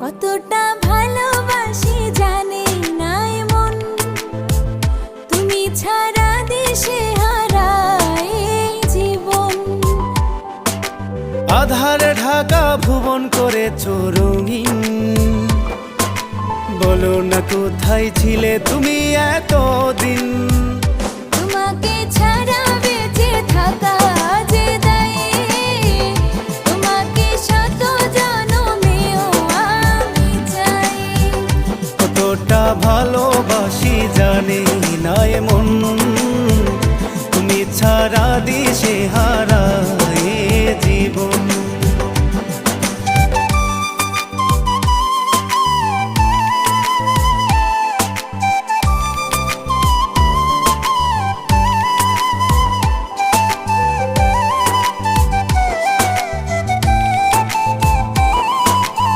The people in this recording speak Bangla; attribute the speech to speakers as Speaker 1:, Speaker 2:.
Speaker 1: কতটা ভালোবাসি জানে না মন, তুমি ছাড়া দিশে হারায় জীবন।
Speaker 2: আধারে ঢাকা ভুবন করেছো রঙিন, বলো না কোথায় ছিলে তুমি এতদিন।
Speaker 1: তোমাকে ছাড়া বেঁচে থাকা যে দায়ে, তোমাকে শত জনমেও আমি চাই।
Speaker 2: কতটা ভালোবাসি জানে না মন, তুমি ছাড়া দিশে হারা